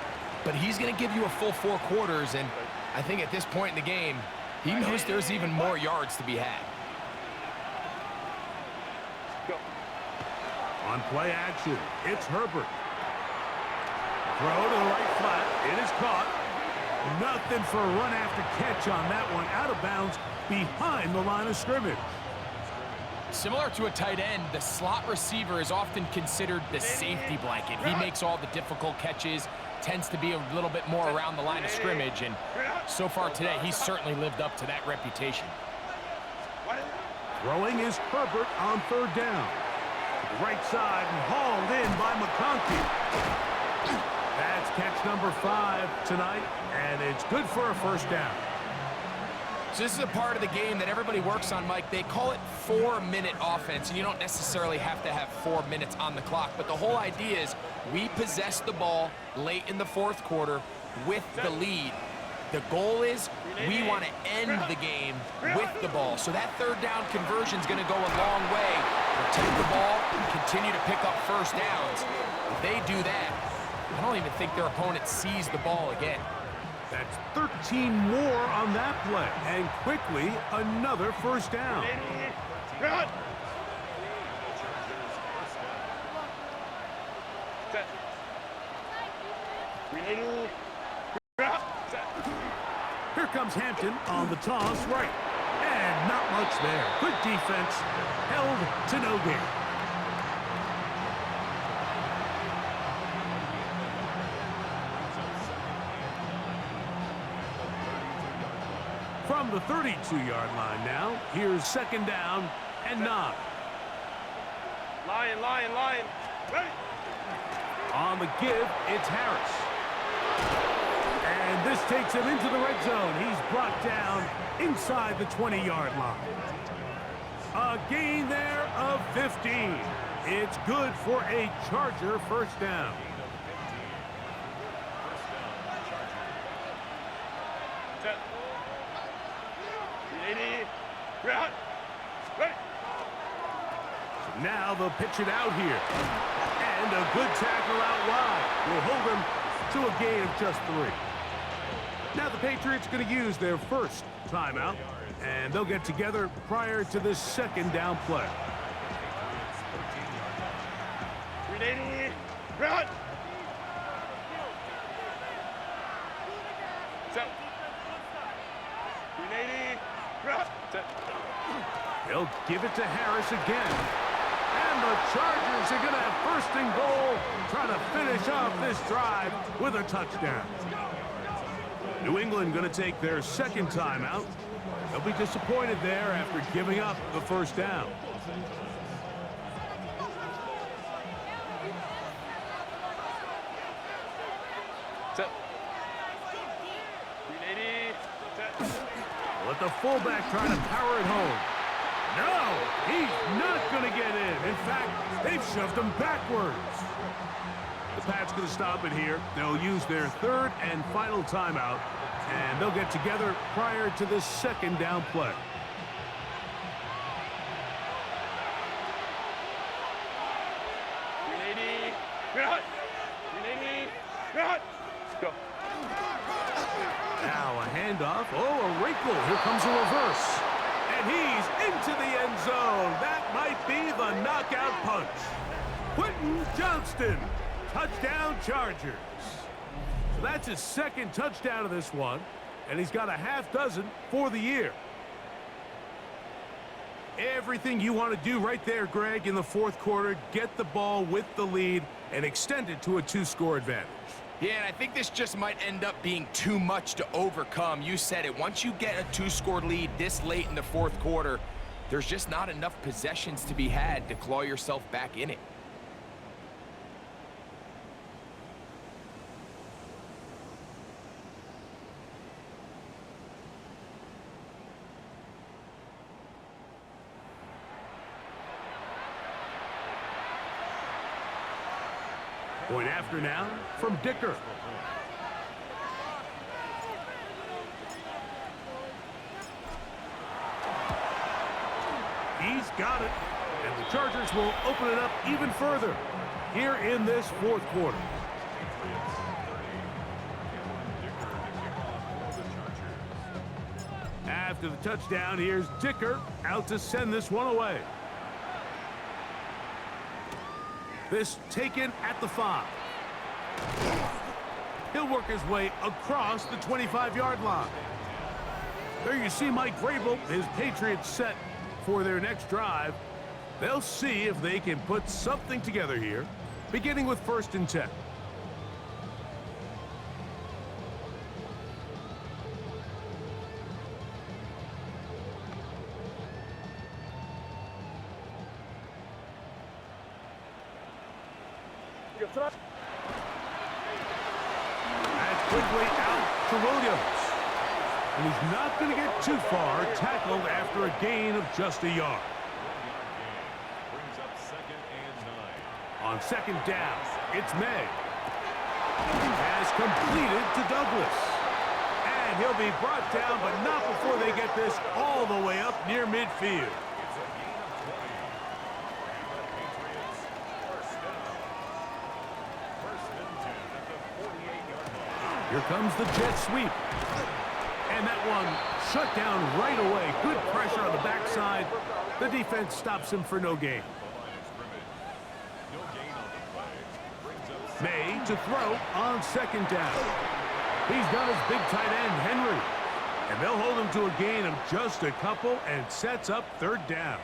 But he's going to give you a full 4 quarters, and I think at this point in the game, he knows there's even more yards to be had. Go. On play action, it's Herbert. Throw to the right flat. It is caught. Nothing for a run after catch on that one. Out of bounds behind the line of scrimmage. Similar to a tight end, the slot receiver is often considered the safety blanket. He makes all the difficult catches, tends to be a little bit more around the line of scrimmage, and so far today, he's certainly lived up to that reputation. Throwing is Herbert on 3rd down. Right side and hauled in by McConkey. That's catch number 5 tonight, and it's good for a 1st down. So this is a part of the game that everybody works on, Mike. They call it 4-minute offense, and you don't necessarily have to have 4 minutes on the clock, but the whole idea is we possess the ball late in the 4th quarter with the lead. The goal is we want to end the game with the ball. So that 3rd down conversion is going to go a long way. Protect the ball, continue to pick up 1st downs. If they do that, I don't even think their opponent sees the ball again. That's 13 more on that play. And quickly, another 1st down. Set. Here comes Hampton on the toss right. And not much there. Good defense. Held to no gain. From the 32-yard line now, here's 2nd down and 9. Lion. Ready. On the give, it's Harris. And this takes him into the red zone. He's brought down inside the 20-yard line. A gain there of 15. It's good for a Charger 1st down. Set. 380, ready. Now they'll pitch it out here. And a good tackle out wide will hold him to a gain of just 3. Now the Patriots are going to use their first timeout, and they'll get together prior to this second down play. 380. Run. Set. 380. Run. Set. They'll give it to Harris again. And the Chargers are going to have first and goal, trying to finish off this drive with a touchdown. New England going to take their second timeout. They'll be disappointed there after giving up the first down. Set. 380. Set. Let the fullback try to power it home. No, he's not going to get in. In fact, they've shoved him backwards. The Pats going to stop it here. They'll use their third and final timeout, and they'll get together prior to this second down play. Go. Now a handoff. Oh, a wrinkle. Here comes a reverse. And he's into the end zone. That might be the knockout punch. Quentin Johnston. Touchdown Chargers. So that's his second touchdown of this one, and he's got a half dozen for the year. Everything you want to do right there, Greg, in the fourth quarter, get the ball with the lead and extend it to a 2-score advantage. Yeah, and I think this just might end up being too much to overcome. You said it. Once you get a 2-score lead this late in the fourth quarter, there's just not enough possessions to be had to claw yourself back in it. Point after now from Dicker. He's got it. And the Chargers will open it up even further here in this fourth quarter. After the touchdown, here's Dicker out to send this one away. This taken at the 5. He'll work his way across the 25-yard line. There you see Mike Vrabel, his Patriots set for their next drive. They'll see if they can put something together here, beginning with 1st and 10. That's quickly out to Williams. And he's not going to get too far, tackled after a gain of just a yard. Brings up 2nd and 9. On 2nd down, it's May. Has completed to Douglas. And he'll be brought down, but not before they get this all the way up near midfield. It's a gain of 20. Patriots first down. 1st and 10 at the 48-yard line. Here comes the jet sweep. And that one shut down right away. Good pressure on the backside. The defense stops him for no gain. No gain on the play. Brings up May to throw on 2nd down. He's got his big tight end, Henry. And they'll hold him to a gain of just a couple and sets up 3rd down.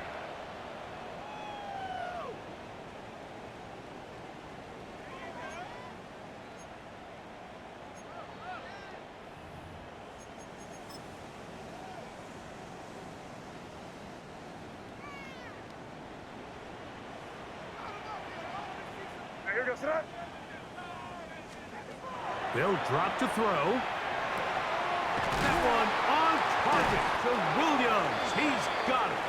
Here goes that. They'll drop to throw. That one on target to Williams. He's got it.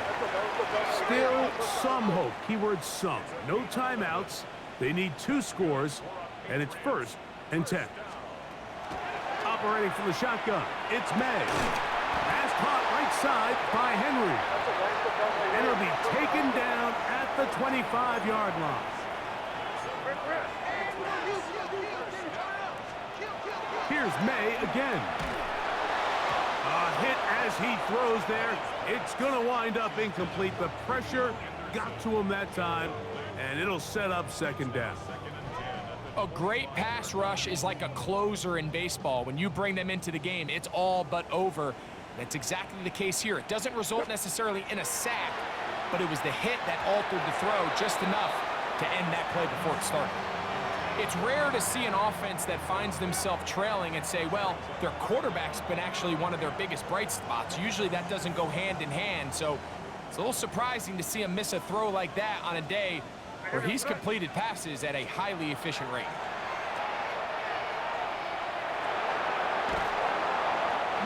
Still some hope. Keyword some. No timeouts. They need 2 scores, and it's 1st and 10. Operating from the shotgun, it's May. Pass caught right side by Henry. And it'll be taken down at the 25-yard line. Here's May again. A hit as he throws there. It's going to wind up incomplete. The pressure got to him that time, and it'll set up second down. A great pass rush is like a closer in baseball. When you bring them into the game, it's all but over. That's exactly the case here. It doesn't result necessarily in a sack, but it was the hit that altered the throw just enough to end that play before it started. It's rare to see an offense that finds themselves trailing and say, well, their quarterback's been actually one of their biggest bright spots. Usually that doesn't go hand in hand, so it's a little surprising to see him miss a throw like that on a day where he's completed passes at a highly efficient rate.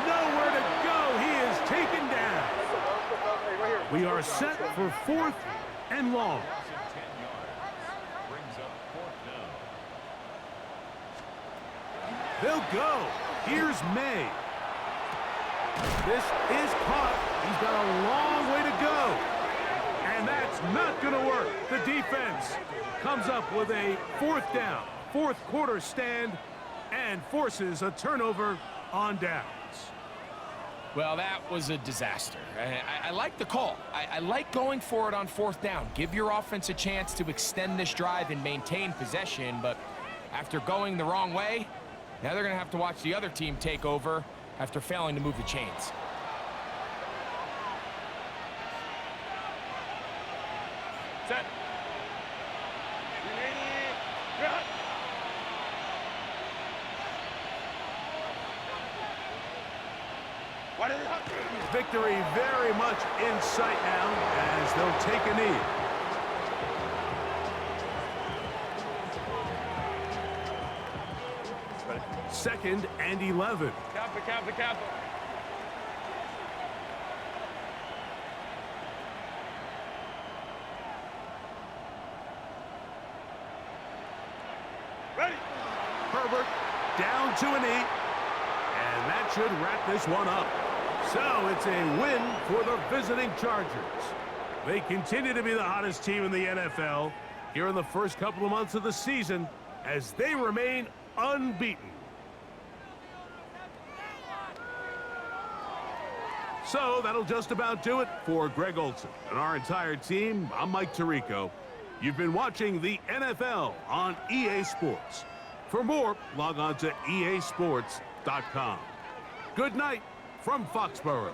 Nowhere to go. He is taken down. We are set for 4th and long. They'll go. Here's May. This is caught. He's got a long way to go. And that's not going to work. The defense comes up with a 4th down, 4th quarter stand, and forces a turnover on downs. Well, that was a disaster. I like the call. I like going for it on 4th down. Give your offense a chance to extend this drive and maintain possession, but after going the wrong way, now they're going to have to watch the other team take over after failing to move the chains. Set. Victory very much in sight now as they'll take a knee. Second and 11. Kappa. Ready. Herbert down to a knee. And that should wrap this one up. So it's a win for the visiting Chargers. They continue to be the hottest team in the NFL here in the first couple of months of the season as they remain unbeaten. So that'll just about do it for Greg Olson and our entire team. I'm Mike Tirico. You've been watching the NFL on EA Sports. For more, log on to easports.com. Good night from Foxborough.